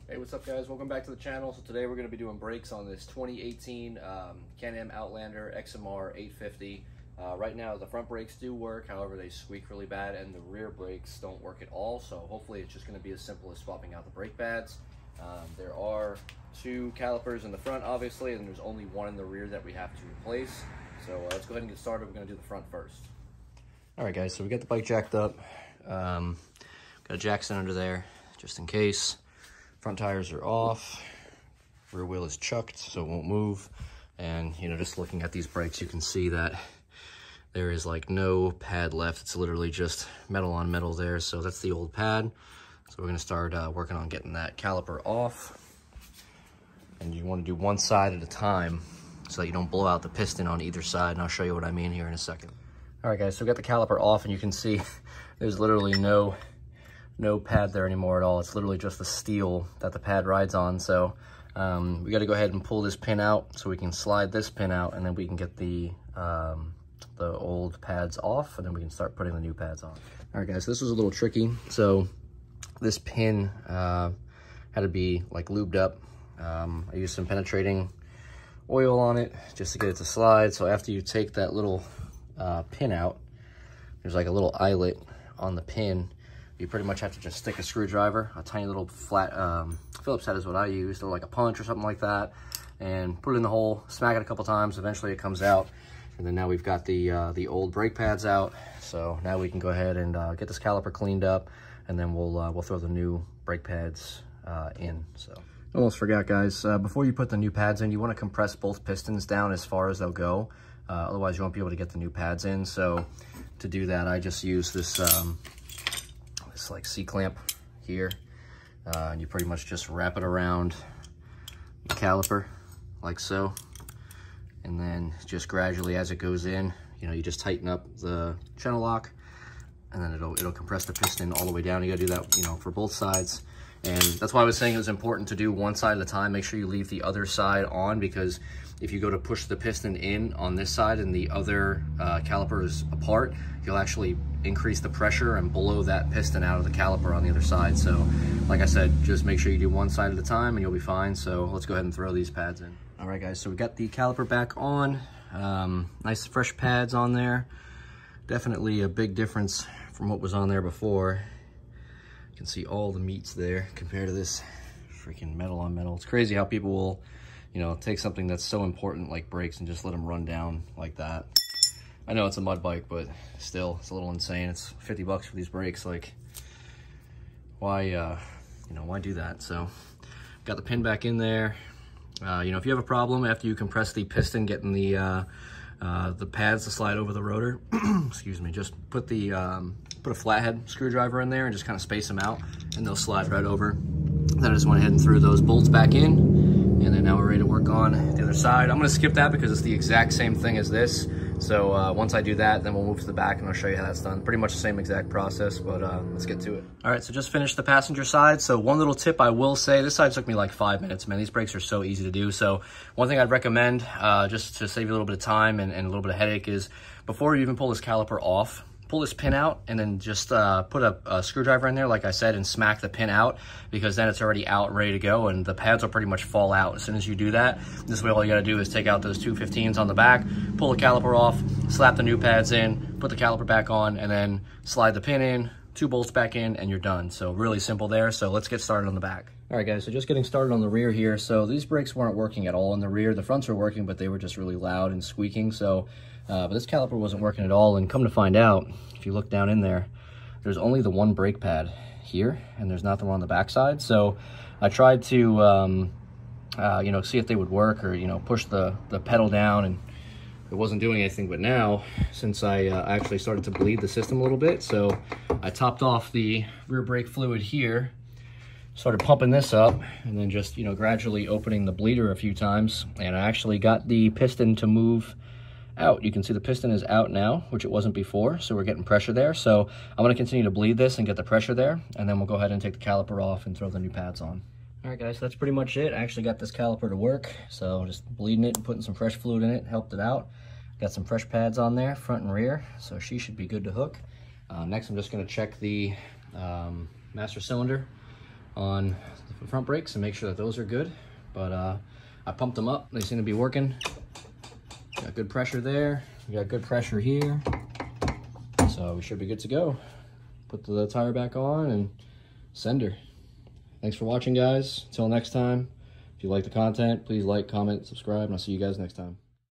Hey, what's up guys? Welcome back to the channel. So today we're going to be doing brakes on this 2018 Can-Am Outlander XMR 850. Right now the front brakes do work, however they squeak really bad, and the rear brakes don't work at all. So hopefully it's just going to be as simple as swapping out the brake pads. There are two calipers in the front obviously, and there's only one in the rear that we have to replace. So let's go ahead and get started. We're going to do the front first. Alright guys, so we got the bike jacked up. Got a jack stand under there just in case. Front tires are off, rear wheel is chucked so it won't move, and just looking at these brakes you can see that there is like no pad left. It's literally just metal on metal there, so that's the old pad. So we're going to start working on getting that caliper off, and you want to do one side at a time so that you don't blow out the piston on either side, and I'll show you what I mean here in a second. All right guys, so we got the caliper off, and you can see there's literally no pad there anymore at all. It's literally just the steel that the pad rides on. So we got to go ahead and pull this pin out so we can slide this pin out, and then we can get the old pads off, and then we can start putting the new pads on. All right guys, this was a little tricky. So this pin had to be like lubed up. I used some penetrating oil on it just to get it to slide. So after you take that little pin out, there's like a little eyelet on the pin. You pretty much have to just stick a screwdriver, a tiny little flat Phillips head is what I used, or like a punch or something like that, and put it in the hole, smack it a couple times, eventually it comes out. And then now we've got the old brake pads out, so now we can go ahead and get this caliper cleaned up, and then we'll throw the new brake pads in. So almost forgot guys, before you put the new pads in, you want to compress both pistons down as far as they'll go, otherwise you won't be able to get the new pads in. So to do that, I just use this like C-clamp here, and you pretty much just wrap it around the caliper like so, and then just gradually as it goes in, you just tighten up the channel lock, and then it'll compress the piston all the way down. You gotta do that for both sides, and that's why I was saying it was important to do one side at a time. Make sure you leave the other side on, because if you go to push the piston in on this side and the other caliper is apart, you'll actually increase the pressure and blow that piston out of the caliper on the other side. So like I said, just make sure you do one side at a time and you'll be fine. So let's go ahead and throw these pads in. All right guys, so we got the caliper back on. Nice fresh pads on there. Definitely a big difference from what was on there before. You can see all the meats there compared to this freaking metal on metal. It's crazy how people will take something that's so important like brakes and just let them run down like that. I know it's a mud bike, but still, it's a little insane. It's 50 bucks for these brakes. Like, why, why do that? So, got the pin back in there. If you have a problem after you compress the piston, getting the pads to slide over the rotor, excuse me, just put a flathead screwdriver in there and just kind of space them out, and they'll slide right over. Then I just went ahead and threw those bolts back in, and then now we're ready to work on the other side. I'm gonna skip that because it's the exact same thing as this. So once I do that, then we'll move to the back and I'll show you how that's done. Pretty much the same exact process, but let's get to it. All right, so just finished the passenger side. So one little tip I will say, this side took me like 5 minutes, man. These brakes are so easy to do. So one thing I'd recommend, just to save you a little bit of time and a little bit of headache, is before you even pull this caliper off, pull this pin out and then just put a screwdriver in there, like I said, and smack the pin out, because then it's already out and ready to go, and the pads will pretty much fall out as soon as you do that. This way all you gotta do is take out those 215s on the back, pull the caliper off, slap the new pads in, put the caliper back on, and then slide the pin in, 2 bolts back in, and you're done. So really simple there. So let's get started on the back. All right guys, so just getting started on the rear here. So these brakes weren't working at all in the rear. The fronts were working, but they were just really loud and squeaking. So but this caliper wasn't working at all, and come to find out, if you look down in there, there's only the one brake pad here, and there's nothing on the backside. So I tried to, see if they would work, or push the pedal down, and it wasn't doing anything. But now, since I actually started to bleed the system a little bit, so I topped off the rear brake fluid here, started pumping this up, and then just gradually opening the bleeder a few times, and I actually got the piston to move out. You can see the piston is out now, which it wasn't before, so we're getting pressure there. So I'm going to continue to bleed this and get the pressure there, and then we'll go ahead and take the caliper off and throw the new pads on. All right guys, so that's pretty much it. I actually got this caliper to work, so just bleeding it and putting some fresh fluid in it helped it out. Got some fresh pads on there, front and rear, so she should be good to hook. Next I'm just going to check the master cylinder on the front brakes and make sure that those are good. But I pumped them up. They seem to be working. Got good pressure there. We got good pressure here. So we should be good to go. Put the tire back on and send her. Thanks for watching, guys. Until next time, if you like the content, please like, comment, subscribe, and I'll see you guys next time.